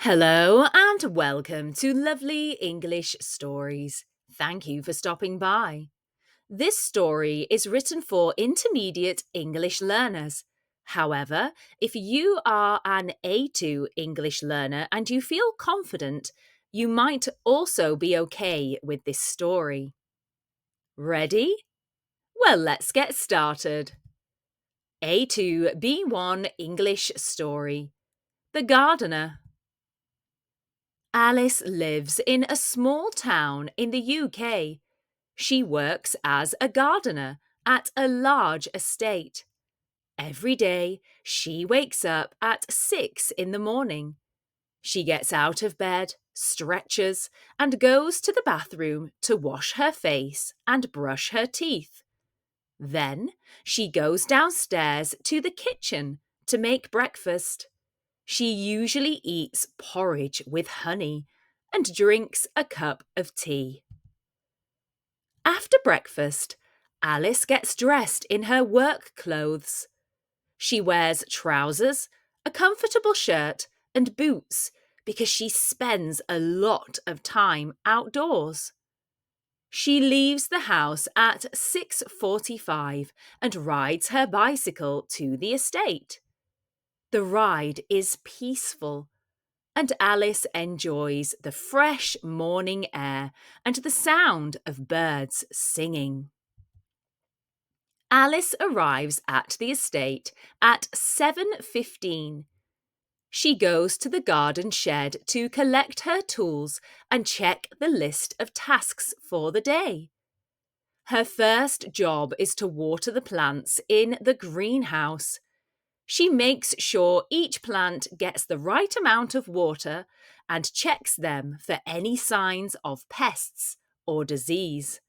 Hello and welcome to Lovely English Stories. Thank you for stopping by. This story is written for intermediate English learners. However, if you are an A2 English learner and you feel confident, you might also be okay with this story. Ready? Well, let's get started. A2 B1 English Story. The Gardener. Alice lives in a small town in the UK. She works as a gardener at a large estate. Every day, she wakes up at 6 in the morning. She gets out of bed, stretches, and goes to the bathroom to wash her face and brush her teeth. Then she goes downstairs to the kitchen to make breakfast. She usually eats porridge with honey and drinks a cup of tea. After breakfast, Alice gets dressed in her work clothes. She wears trousers, a comfortable shirt, and boots because she spends a lot of time outdoors. She leaves the house at 6:45 and rides her bicycle to the estate. The ride is peaceful, and Alice enjoys the fresh morning air and the sound of birds singing. Alice arrives at the estate at 7:15. She goes to the garden shed to collect her tools and check the list of tasks for the day. Her first job is to water the plants in the greenhouse. She makes sure each plant gets the right amount of water and checks them for any signs of pests or disease.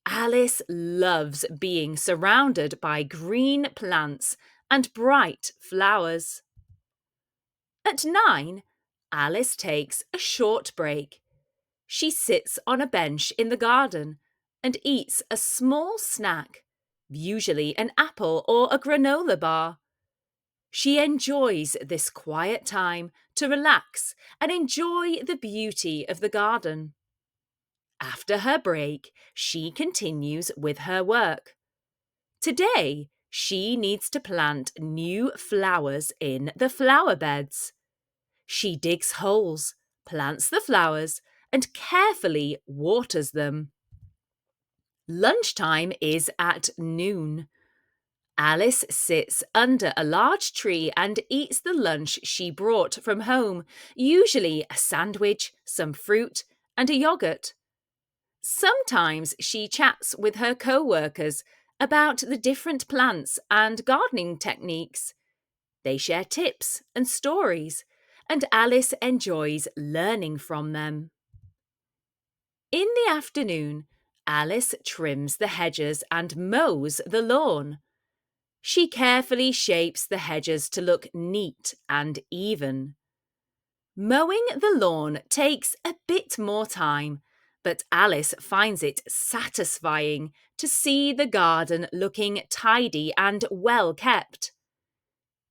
Alice loves being surrounded by green plants and bright flowers. At 9, Alice takes a short break. She sits on a bench in the garden and eats a small snack, usually an apple or a granola bar. She enjoys this quiet time to relax and enjoy the beauty of the garden. After her break, she continues with her work. Today, she needs to plant new flowers in the flower beds. She digs holes, plants the flowers, and carefully waters them. Lunchtime is at noon. Alice sits under a large tree and eats the lunch she brought from home, usually a sandwich, some fruit, and a yogurt. Sometimes she chats with her co-workers about the different plants and gardening techniques. They share tips and stories, and Alice enjoys learning from them. In the afternoon, Alice trims the hedges and mows the lawn. She carefully shapes the hedges to look neat and even. Mowing the lawn takes a bit more time, but Alice finds it satisfying to see the garden looking tidy and well kept.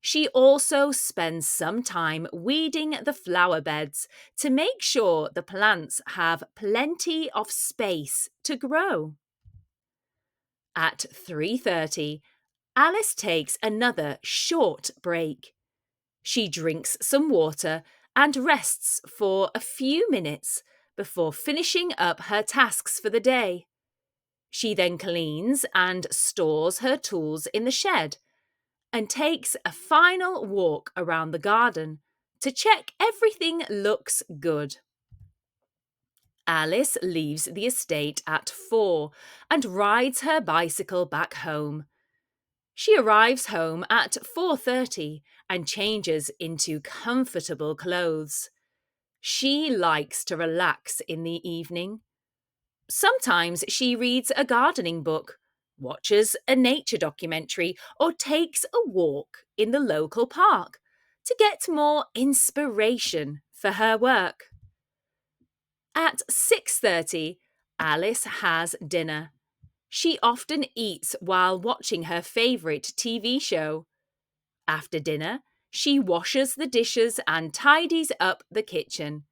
She also spends some time weeding the flower beds to make sure the plants have plenty of space to grow. At 3:30, Alice takes another short break. She drinks some water and rests for a few minutes before finishing up her tasks for the day. She then cleans and stores her tools in the shed and takes a final walk around the garden to check everything looks good. Alice leaves the estate at 4 and rides her bicycle back home. She arrives home at 4:30 and changes into comfortable clothes. She likes to relax in the evening. Sometimes she reads a gardening book, watches a nature documentary, or takes a walk in the local park to get more inspiration for her work. At 6:30, Alice has dinner. She often eats while watching her favourite TV show. After dinner, She washes the dishes and tidies up the kitchen.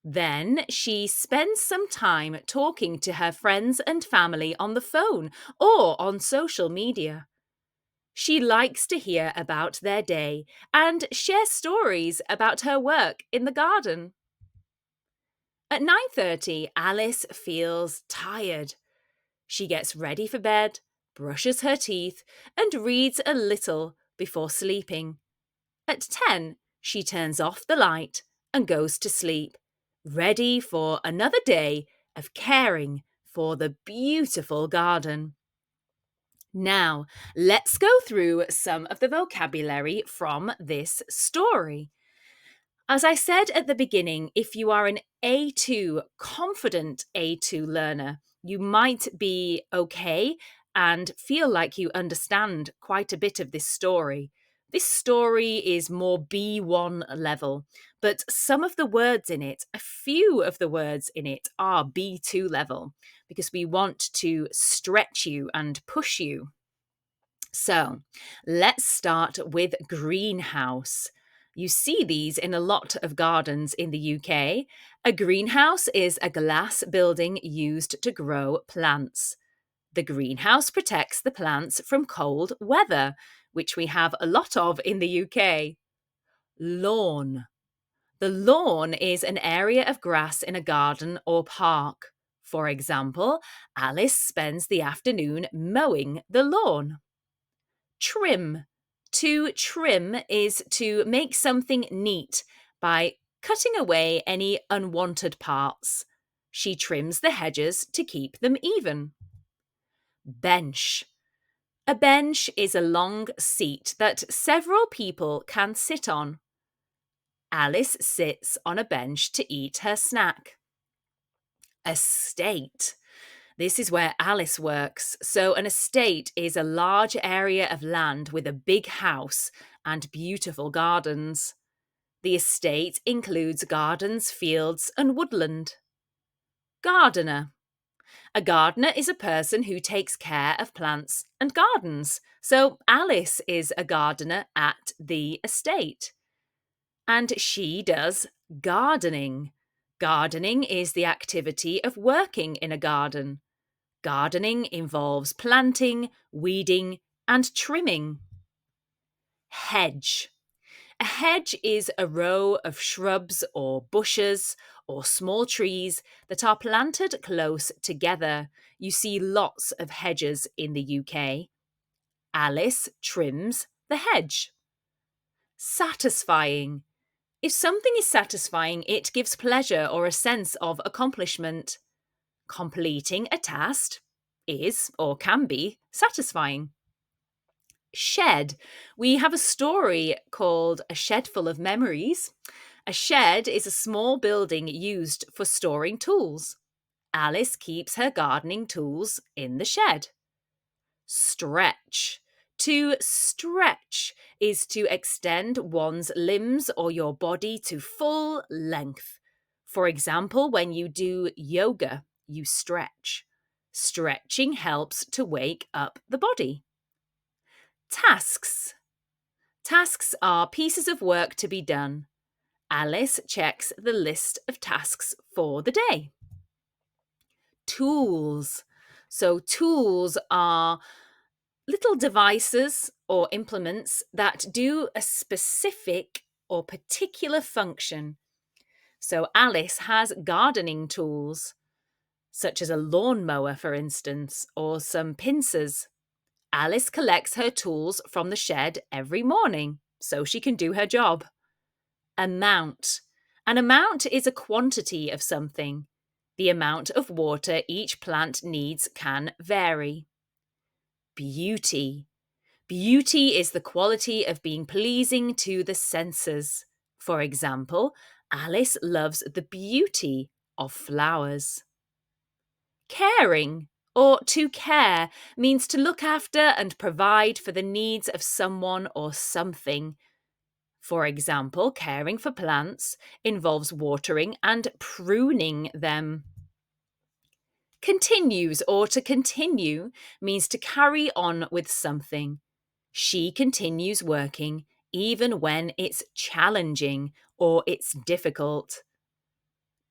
Then she spends some time talking to her friends and family on the phone or on social media. She likes to hear about their day and share stories about her work in the garden. At 9:30, Alice feels tired. She gets ready for bed, brushes her teeth, and reads a little before sleeping. At 10, she turns off the light and goes to sleep, ready for another day of caring for the beautiful garden. Now, let's go through some of the vocabulary from this story. As I said at the beginning, if you are an A2, confident A2 learner, you might be okay and feel like you understand quite a bit of this story. This story is more B1 level, but some of the words in it, a few of the words in it are B2 level because we want to stretch you and push you. So let's start with greenhouse. You see these in a lot of gardens in the UK. A greenhouse is a glass building used to grow plants. The greenhouse protects the plants from cold weather, which we have a lot of in the UK. Lawn. The lawn is an area of grass in a garden or park. For example, Alice spends the afternoon mowing the lawn. Trim. To trim is to make something neat by cutting away any unwanted parts. She trims the hedges to keep them even. Bench. A bench is a long seat that several people can sit on. Alice sits on a bench to eat her snack. Estate. This is where Alice works. So an estate is a large area of land with a big house and beautiful gardens. The estate includes gardens, fields, and woodland. Gardener. A gardener is a person who takes care of plants and gardens. So Alice is a gardener at the estate. And she does gardening. Gardening is the activity of working in a garden. Gardening involves planting, weeding, and trimming. Hedge. A hedge is a row of shrubs or bushes or small trees that are planted close together. You see lots of hedges in the UK. Alice trims the hedge. Satisfying. If something is satisfying, it gives pleasure or a sense of accomplishment. Completing a task is or can be satisfying. Shed. We have a story called A Shed Full of Memories. A shed is a small building used for storing tools. Alice keeps her gardening tools in the shed. Stretch. To stretch is to extend one's limbs or your body to full length. For example, when you do yoga, you stretch. Stretching helps to wake up the body. Tasks. Tasks are pieces of work to be done. Alice checks the list of tasks for the day. Tools. So tools are little devices or implements that do a specific or particular function. So Alice has gardening tools, such as a lawnmower, for instance, or some pincers. Alice collects her tools from the shed every morning so she can do her job. Amount. An amount is a quantity of something. The amount of water each plant needs can vary. Beauty. Beauty is the quality of being pleasing to the senses. For example, Alice loves the beauty of flowers. Caring, or to care, means to look after and provide for the needs of someone or something. For example, caring for plants involves watering and pruning them. Continues or to continue means to carry on with something. She continues working even when it's challenging or it's difficult.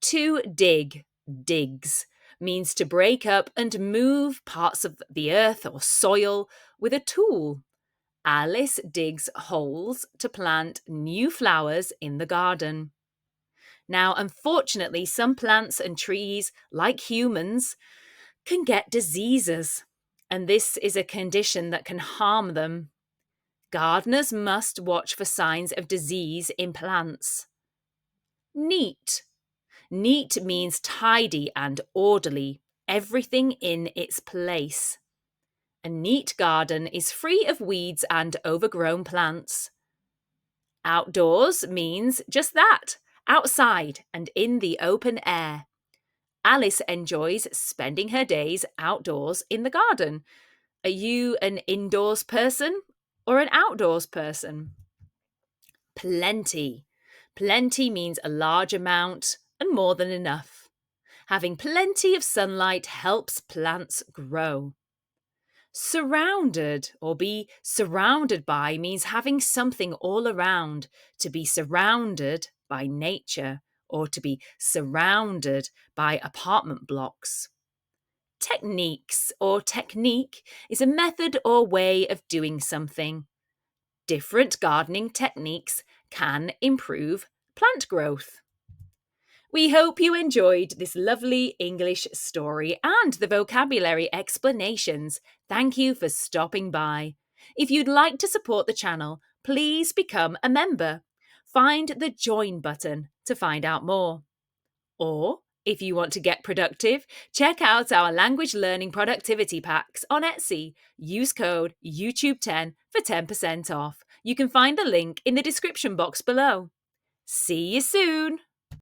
To dig, digs, means to break up and move parts of the earth or soil with a tool. Alice digs holes to plant new flowers in the garden. Now, unfortunately, some plants and trees, like humans, can get diseases, and this is a condition that can harm them. Gardeners must watch for signs of disease in plants. Neat. Neat means tidy and orderly, everything in its place. A neat garden is free of weeds and overgrown plants. Outdoors means just that, outside and in the open air. Alice enjoys spending her days outdoors in the garden. Are you an indoors person or an outdoors person? Plenty. Plenty means a large amount and more than enough. Having plenty of sunlight helps plants grow. Surrounded or be surrounded by means having something all around, to be surrounded by nature or to be surrounded by apartment blocks. Techniques or technique is a method or way of doing something. Different gardening techniques can improve plant growth. We hope you enjoyed this lovely English story and the vocabulary explanations. Thank you for stopping by. If you'd like to support the channel, please become a member. Find the join button to find out more. Or, if you want to get productive, check out our language learning productivity packs on Etsy. Use code YouTube10 for 10% off. You can find the link in the description box below. See you soon!